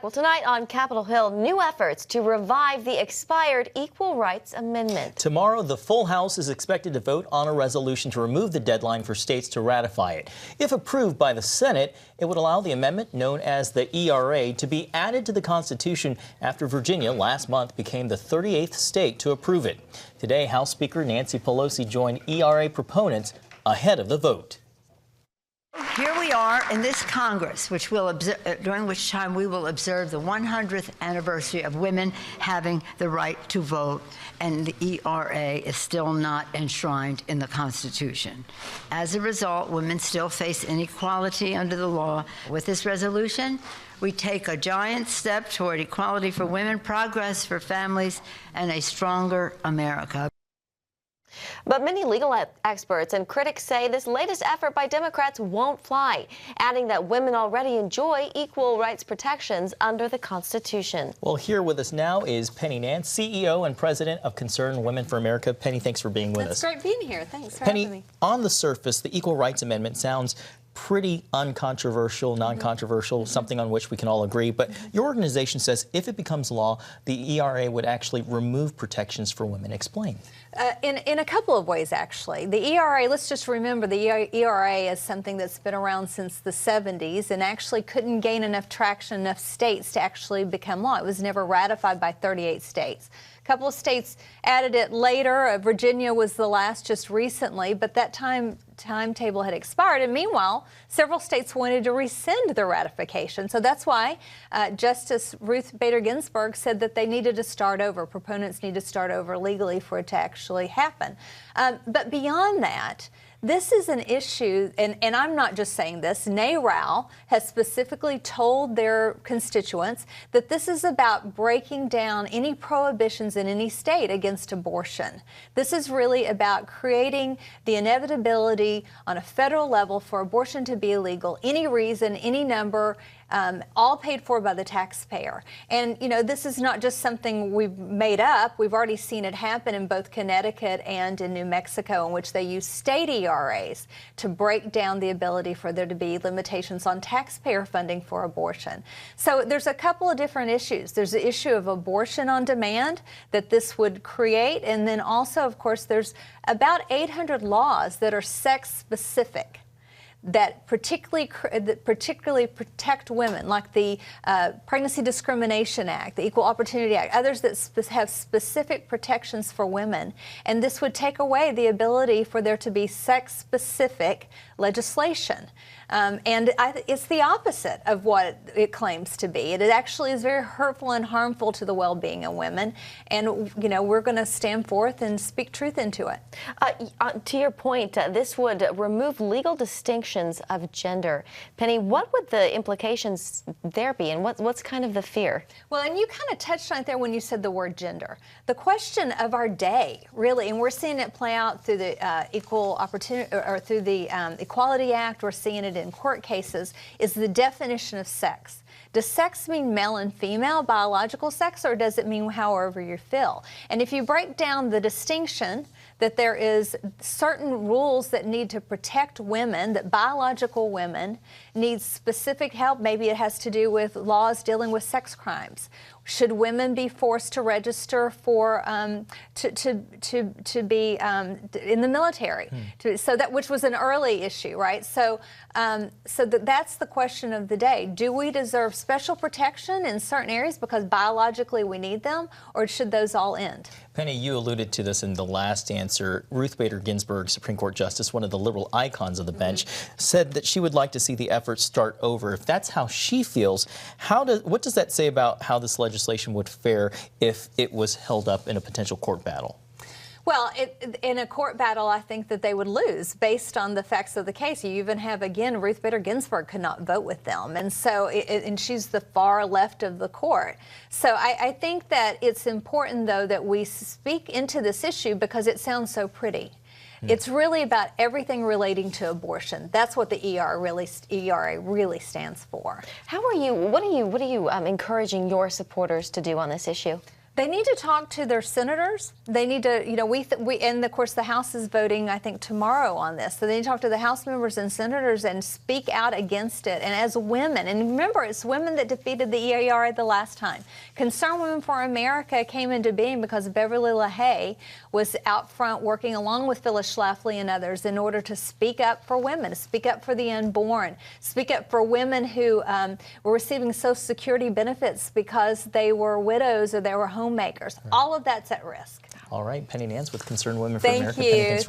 Well, tonight on Capitol Hill, new efforts to revive the expired Equal Rights Amendment. Tomorrow, the full House is expected to vote on a resolution to remove the deadline for states to ratify it. If approved by the Senate, it would allow the amendment, known as the ERA, to be added to the Constitution after Virginia last month became the 38th state to approve it. Today, House Speaker Nancy Pelosi joined ERA proponents ahead of the vote. Here we are in this Congress, which will during which time we will observe the 100th anniversary of women having the right to vote, and the ERA is still not enshrined in the Constitution. As a result, women still face inequality under the law. With this resolution, we take a giant step toward equality for women, progress for families, and a stronger America. But many legal experts and critics say this latest effort by Democrats won't fly, adding that women already enjoy equal rights protections under the Constitution. Well, here with us now is Penny Nance, CEO and President of Concerned Women for America. Penny, thanks for being with us. It's great being here. Thanks for having me. Penny, on the surface, the Equal Rights Amendment sounds pretty uncontroversial, non-controversial, something on which we can all agree. But your organization says if it becomes law, the ERA would actually remove protections for women. Explain. In a couple of ways, actually. The ERA, let's just remember, the ERA is something that's been around since the 70s and actually couldn't gain enough traction, enough states to actually become law. It was never ratified by 38 states. A couple of states added it later. Virginia was the last just recently, but that timetable had expired. And meanwhile, several states wanted to rescind the ratification. So that's why Justice Ruth Bader Ginsburg said that they needed to start over. Proponents need to start over legally for it to actually happen. But beyond that, this is an issue, and I'm not just saying this, NARAL has specifically told their constituents that this is about breaking down any prohibitions in any state against abortion. This is really about creating the inevitability on a federal level for abortion to be illegal, any reason, any number, all paid for by the taxpayer. And, you know, this is not just something we've made up. We've already seen it happen in both Connecticut and in New Mexico, in which they use state ERAs to break down the ability for there to be limitations on taxpayer funding for abortion. So there's a couple of different issues. There's the issue of abortion on demand that this would create. And then also, of course, there's about 800 laws that are sex-specific, that particularly protect women, like the Pregnancy Discrimination Act, the Equal Opportunity Act, others that have specific protections for women. And this would take away the ability for there to be sex-specific legislation. And it's the opposite of what it claims to be. It actually is very hurtful and harmful to the well-being of women. And, you know, we're going to stand forth and speak truth into it. To your point, this would remove legal distinctions of gender. Penny, what would the implications there be, and what's kind of the fear? Well, and you kind of touched on it there when you said the word gender. The question of our day, really, and we're seeing it play out through the Equal Opportunity, or through the Equality Act, we're seeing it in court cases, is the definition of sex. Does sex mean male and female, biological sex, or does it mean however you feel? And if you break down the distinction that there is certain rules that need to protect women, that biological women need specific help, maybe it has to do with laws dealing with sex crimes. Should women be forced to register for to be in the military? So that, which was an early issue, right? So that's the question of the day. Do we deserve special protection in certain areas because biologically we need them, or should those all end? Penny, you alluded to this in the last answer. Ruth Bader Ginsburg, Supreme Court Justice, one of the liberal icons of the bench, said that she would like to see the effort start over. If that's how she feels, what does that say about how this legislation would fare if it was held up in a potential court battle? Well, in a court battle, I think that they would lose based on the facts of the case. You even have, again, Ruth Bader Ginsburg could not vote with them. And so, and she's the far left of the court. So I think that it's important, though, that we speak into this issue because it sounds so pretty. It's really about everything relating to abortion. That's what the ERA really stands for. What are you encouraging your supporters to do on this issue? They need to talk to their senators. They need to, you know, and of course the House is voting, I think, tomorrow on this. So they need to talk to the House members and senators and speak out against it. And as women, and remember, it's women that defeated the ERA the last time. Concerned Women for America came into being because Beverly LaHaye was out front working along with Phyllis Schlafly and others in order to speak up for women, to speak up for the unborn, speak up for women who were receiving Social Security benefits because they were widows or they were homemakers. All of that's at risk. All right, Penny Nance with Concerned Women for America. Penny, thanks for